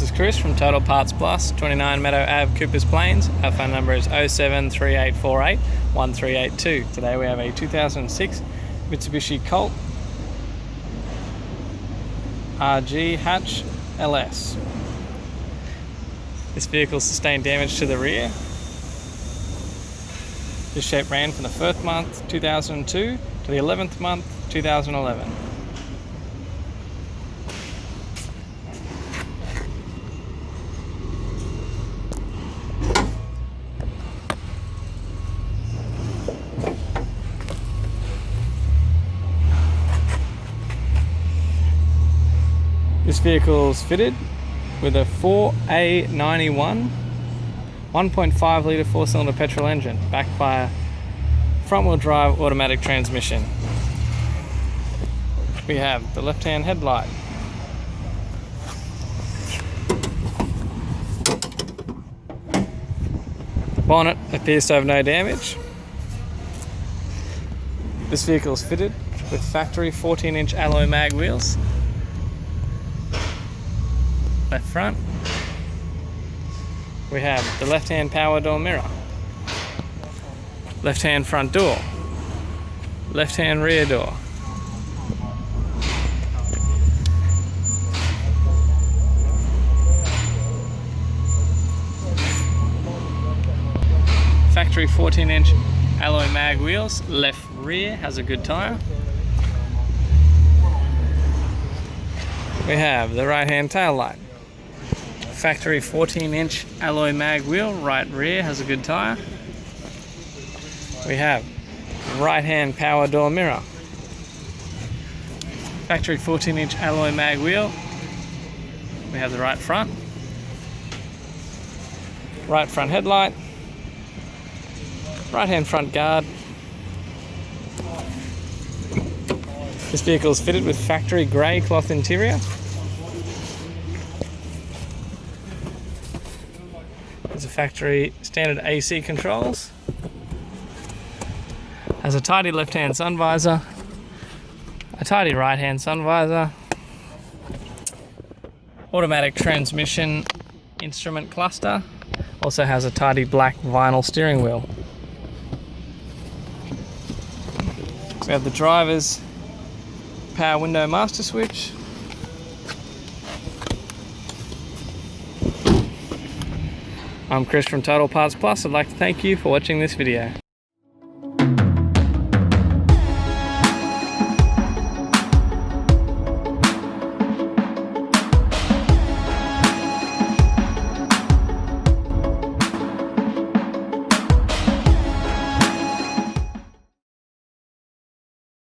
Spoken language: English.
This is Chris from Total Parts Plus, 29 Meadow Ave, Coopers Plains. Our phone number is 073848 1382. Today we have a 2006 Mitsubishi Colt G-hatch LS. This vehicle sustained damage to the rear. This shape ran from the 1st month 2002 to the 11th month 2011. This vehicle is fitted with a 4A91 1.5 litre 4-cylinder petrol engine, Backfire front-wheel drive automatic transmission. We have the left-hand headlight, the bonnet appears to have no damage. This vehicle is fitted with factory 14-inch alloy mag wheels. Left front, we have the left-hand power door mirror, left-hand front door, left-hand rear door, factory 14-inch alloy mag wheels. Left rear has a good tyre. We have the right-hand tail light, factory 14-inch alloy mag wheel. Right rear has a good tyre. We have right-hand power door mirror, factory 14-inch alloy mag wheel. We have the right front headlight, right-hand front guard. This vehicle is fitted with factory grey cloth interior. There's a factory standard AC controls. Has a tidy left-hand sun visor, a tidy right-hand sun visor, automatic transmission instrument cluster. Also has a tidy black vinyl steering wheel. We have the driver's power window master switch. I'm Chris from Total Parts Plus. I'd like to thank you for watching this video.